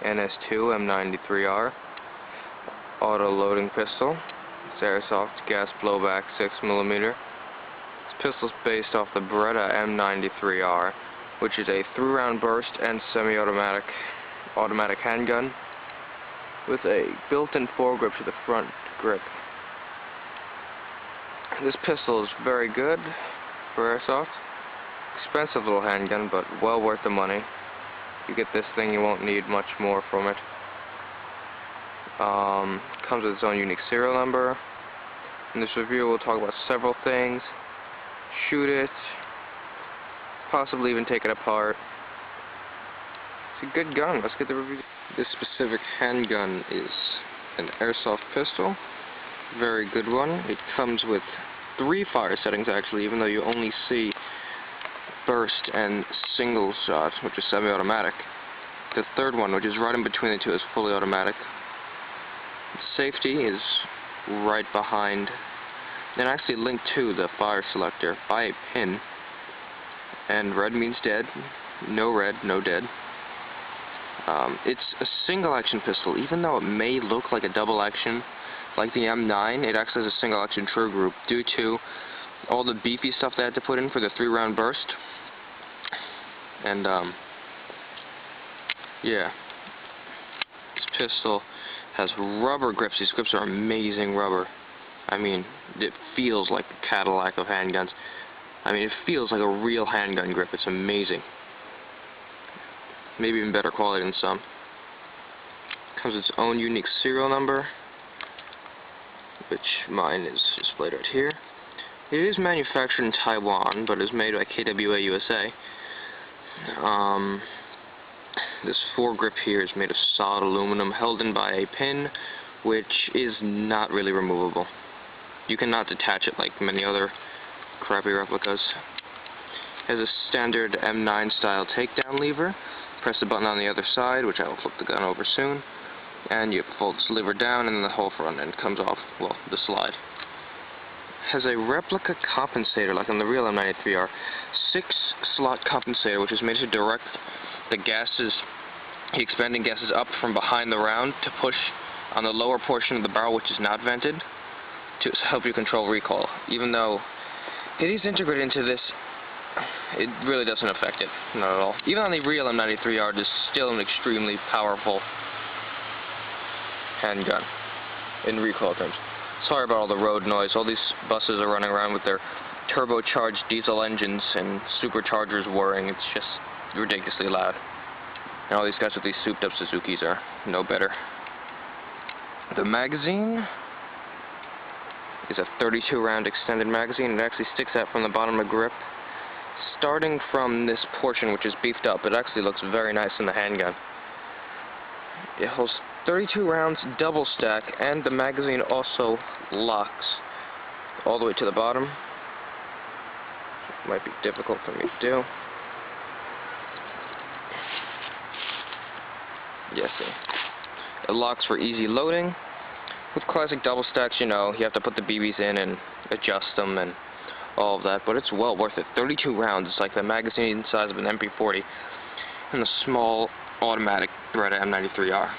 NS2 M93R auto-loading pistol. It's airsoft gas blowback 6mm. This pistol is based off the Beretta M93R, which is a 3-round burst and semi-automatic handgun with a built-in foregrip to the front grip. This pistol is very good for airsoft. Expensive little handgun, but well worth the money. If you get this thing, you won't need much more from it. Comes with its own unique serial number. In this review, we'll talk about several things. Shoot it, possibly even take it apart. It's a good gun. Let's get the review. This specific handgun is an airsoft pistol. Very good one. It comes with 3 fire settings actually, even though you only see burst and single shot, which is semi-automatic. The third one, which is right in between the two, is fully automatic. Safety is right behind, and actually linked to the fire selector by a pin. And red means dead. No red, no dead. It's a single action pistol. Even though it may look like a double action, like the M9, it actually has a single action trigger group due to all the beefy stuff they had to put in for the 3-round burst. And yeah, this pistol has rubber grips. These grips are amazing rubber. I mean, it feels like the Cadillac of handguns. I mean, it feels like a real handgun grip. It's amazing. Maybe even better quality than some. Comes with its own unique serial number, which mine is displayed right here. It is manufactured in Taiwan, but is made by KWA USA. This foregrip here is made of solid aluminum, held in by a pin, which is not really removable. You cannot detach it like many other crappy replicas. It has a standard M9 style takedown lever. Press the button on the other side, which I will flip the gun over soon, and you fold this lever down and then the whole front end comes off, well, the slide. Has a replica compensator like on the real M93R. 6-slot compensator, which is made to direct the expanding gases up from behind the round to push on the lower portion of the barrel, which is not vented, to help you control recoil. Even though it is integrated into this, it really doesn't affect it, not at all. Even on the real M93R, it is still an extremely powerful handgun in recoil terms. Sorry about all the road noise. All these buses are running around with their turbocharged diesel engines and superchargers whirring. It's just ridiculously loud. And all these guys with these souped up Suzukis are no better. The magazine is a 32-round extended magazine. It actually sticks out from the bottom of the grip. Starting from this portion, which is beefed up, it actually looks very nice in the handgun. It holds 32 rounds, double stack, and the magazine also locks all the way to the bottom. Might be difficult for me to do. Yes, see. It locks for easy loading. With classic double stacks, you know, you have to put the BBs in and adjust them and all of that, but it's well worth it. 32 rounds, it's like the magazine size of an MP40 and the small automatic Beretta M93R.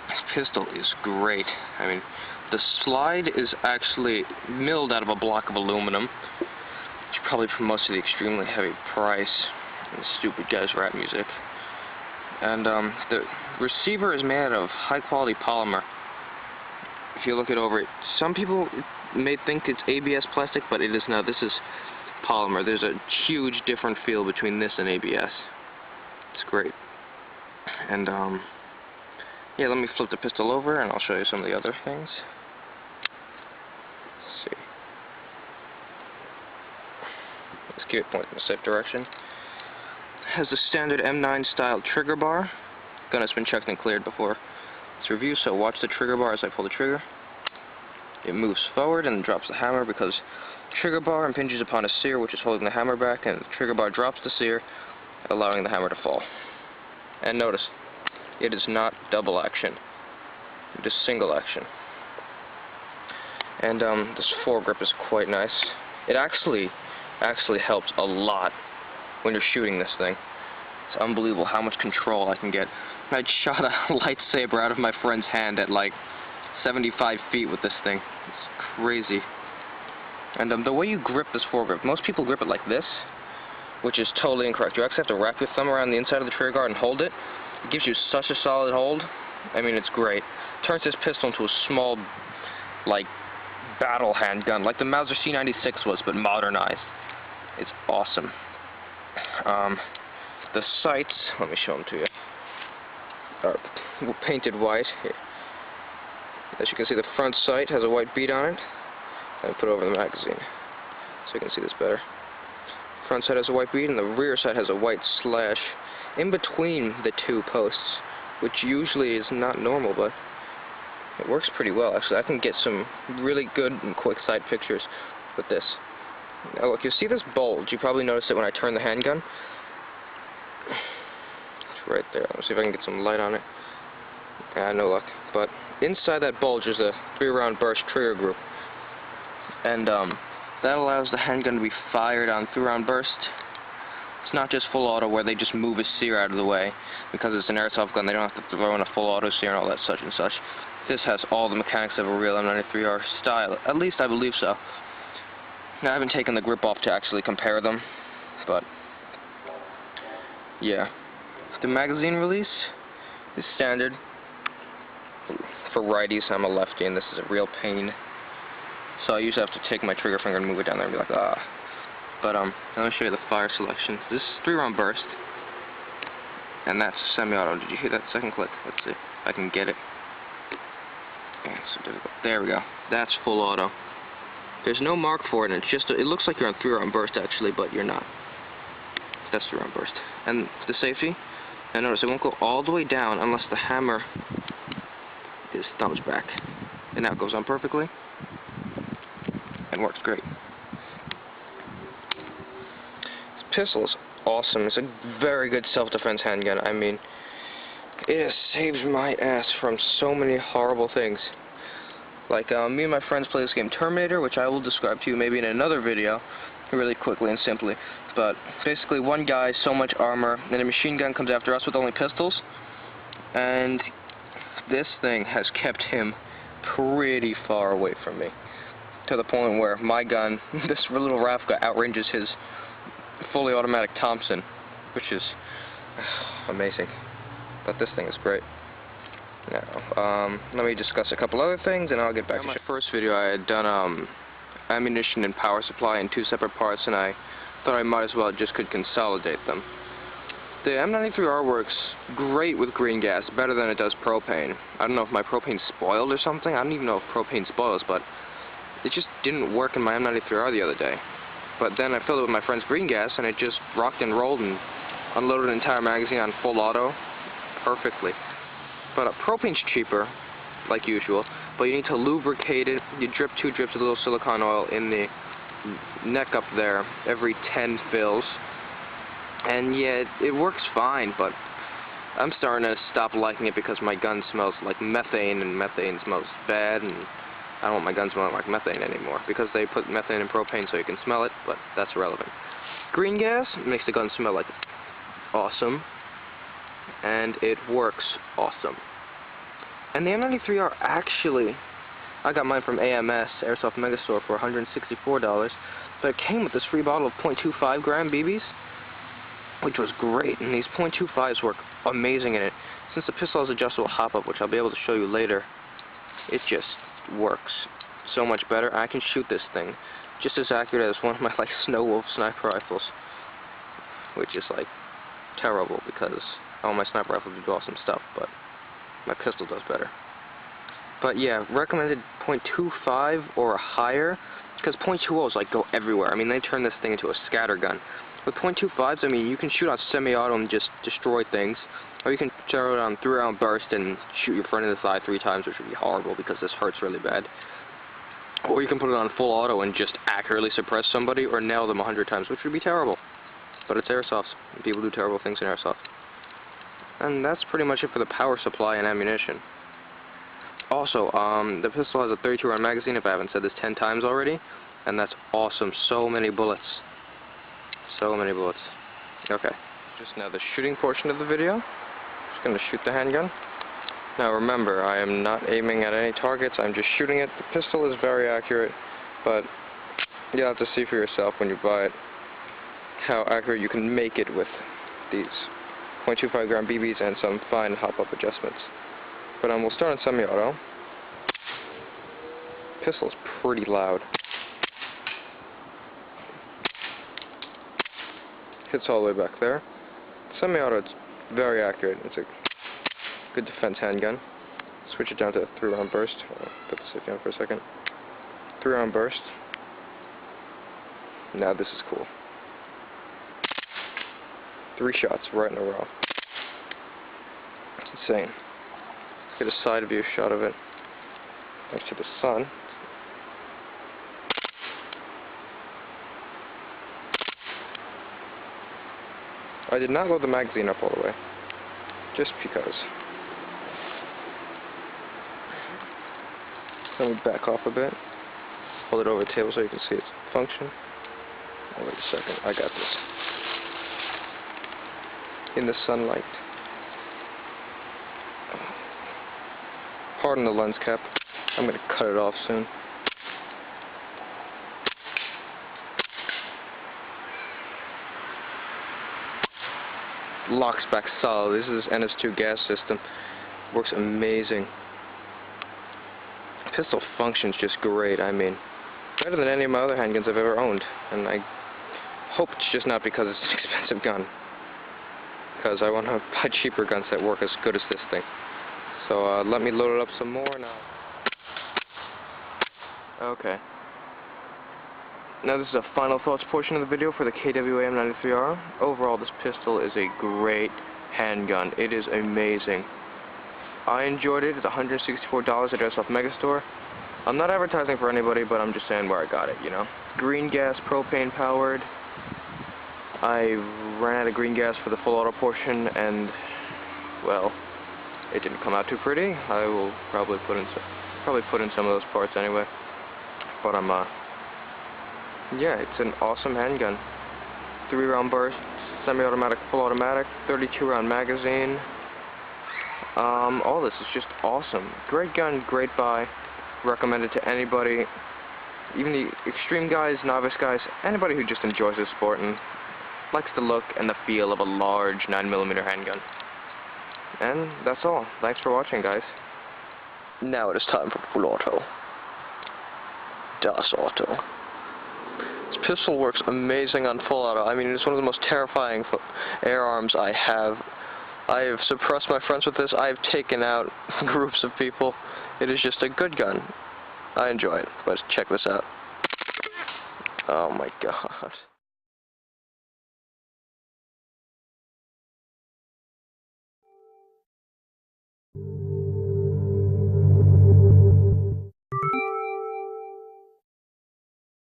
This pistol is great. I mean, the slide is actually milled out of a block of aluminum, which probably promotes to the extremely heavy price and stupid guy's rap music. And the receiver is made out of high-quality polymer. If you look it over, some people may think it's ABS plastic, but it is not. This is polymer. There's a huge different feel between this and ABS. It's great. And yeah, let me flip the pistol over and I'll show you some of the other things. Let's see. Let's keep it pointing in the safe direction. Has the standard M9 style trigger bar. Gun has been checked and cleared before its review, so watch the trigger bar as I pull the trigger. It moves forward and drops the hammer because the trigger bar impinges upon a sear which is holding the hammer back, and the trigger bar drops the sear, allowing the hammer to fall. And notice, it is not double action. It is single action. And this foregrip is quite nice. It actually helps a lot when you're shooting this thing. It's unbelievable how much control I can get. I shot a lightsaber out of my friend's hand at like 75 feet with this thing. It's crazy. And the way you grip this foregrip, most people grip it like this, which is totally incorrect. You actually have to wrap your thumb around the inside of the trigger guard and hold it. It gives you such a solid hold. I mean, it's great. Turns this pistol into a small, like, battle handgun, like the Mauser C96 was, but modernized. It's awesome. The sights, let me show them to you, are painted white. Here. As you can see, the front sight has a white bead on it. I put it over the magazine so you can see this better. Front sight has a white bead, and the rear sight has a white slash in between the two posts, which usually is not normal, but it works pretty well. Actually, I can get some really good and quick sight pictures with this. Now look, you see this bulge. You probably noticed it when I turned the handgun. It's right there. Let's see if I can get some light on it. Yeah, no luck. But inside that bulge is a 3-round burst trigger group. And that allows the handgun to be fired on 3-round burst. It's not just full auto where they just move a sear out of the way. Because it's an airsoft gun, they don't have to throw in a full auto sear and all that such and such. This has all the mechanics of a real M93R style. At least I believe so. Now, I haven't taken the grip off to actually compare them, but yeah. The magazine release is standard. For righties, I'm a lefty, and this is a real pain. So I usually have to take my trigger finger and move it down there and be like, ah. But let me show you the fire selection. This is 3-round burst, and that's semi-auto. Did you hear that second click? Let's see if I can get it. Yeah, so there we go. That's full auto. There's no mark for it, and it's just, it looks like you're on 3-round burst actually, but you're not. That's 3-round burst. And the safety, and notice it won't go all the way down unless the hammer is thumbs back. And now it goes on perfectly, and works great. This pistol is awesome. It's a very good self-defense handgun. I mean, it has saved my ass from so many horrible things. Like, me and my friends play this game Terminator, which I will describe to you maybe in another video, really quickly and simply. But basically, one guy, so much armor, and a machine gun comes after us with only pistols, and this thing has kept him pretty far away from me, to the point where my gun, this little Rafka, outranges his fully automatic Thompson, which is amazing. But this thing is great. Now, let me discuss a couple other things, and I'll get back to my first video. I had done ammunition and power supply in 2 separate parts, and I thought I might as well just could consolidate them. The M93R works great with green gas, better than it does propane. I don't know if my propane's spoiled or something. I don't even know if propane spoils, but it just didn't work in my M93R the other day. But then I filled it with my friend's green gas, and it just rocked and rolled and unloaded an entire magazine on full auto perfectly. But propane's cheaper, like usual, but you need to lubricate it. You drip 2 drips of a little silicone oil in the neck up there every 10 fills. And yeah, it works fine, but I'm starting to stop liking it because my gun smells like methane, and methane smells bad, and I don't want my gun smelling like methane anymore, because they put methane in propane so you can smell it, but that's irrelevant. Green gas makes the gun smell like awesome, and it works awesome. And the M93R actually, I got mine from AMS, Airsoft Megastore, for $164, but it came with this free bottle of .25 gram BBs, which was great, and these .25s work amazing in it. Since the pistol has adjustable hop-up, which I'll be able to show you later, it just works so much better. I can shoot this thing just as accurate as one of my Snow Wolf sniper rifles, which is terrible because all my sniper rifles do awesome stuff, but my pistol does better. But yeah, recommended .25 or higher, because .20s go everywhere. I mean, they turn this thing into a scatter gun. With .25s, I mean, you can shoot on semi-auto and just destroy things, or you can throw it on 3-round burst and shoot your friend in the thigh 3 times, which would be horrible because this hurts really bad. Or you can put it on full auto and just accurately suppress somebody or nail them 100 times, which would be terrible. But it's airsoft, and people do terrible things in airsoft. And that's pretty much it for the power supply and ammunition. Also, the pistol has a 32-round magazine, if I haven't said this 10 times already, and that's awesome. So many bullets. So many bullets. Okay. Just now the shooting portion of the video. Just going to shoot the handgun. Now remember, I am not aiming at any targets, I'm just shooting it. The pistol is very accurate, but you'll have to see for yourself when you buy it how accurate you can make it with these 0.25 gram BBs and some fine hop-up adjustments. But we'll start on semi-auto. Pistol's pretty loud. Hits all the way back there. Semi-auto, it's very accurate. It's a good defense handgun. Switch it down to a 3-round burst. Put the safety on for a second. 3-round burst. Now this is cool. 3 shots right in a row. It's insane. Get a side view shot of it next to the sun. I did not load the magazine up all the way, just because. Let me back off a bit. Hold it over the table so you can see its function. Oh, wait a second, I got this. In the sunlight. Pardon the lens cap. I'm going to cut it off soon. Locks back solid. This is NS2 gas system. Works amazing. Pistol functions just great. I mean, better than any of my other handguns I've ever owned. And I hope it's just not because it's an expensive gun. Because I want to buy cheaper guns that work as good as this thing. So let me load it up some more now. Okay. Now this is a final thoughts portion of the video for the KWA M93R. Overall, this pistol is a great handgun. It is amazing. I enjoyed it. It's $164 at SF Megastore. I'm not advertising for anybody, but I'm just saying where I got it, you know. Green gas, propane powered. I ran out of green gas for the full auto portion, and well, it didn't come out too pretty. I will probably put in some of those parts anyway. But yeah, it's an awesome handgun. 3-round burst, semi-automatic, full automatic, 32-round magazine. All this is just awesome. Great gun, great buy. Recommend it to anybody, even the extreme guys, novice guys, anybody who just enjoys this sport and likes the look and the feel of a large 9mm handgun. And that's all. Thanks for watching, guys. Now it is time for full auto. Das Auto. This pistol works amazing on full auto. I mean, it's one of the most terrifying air arms I have. I have suppressed my friends with this. I have taken out groups of people. It is just a good gun. I enjoy it. Let's check this out. Oh my god.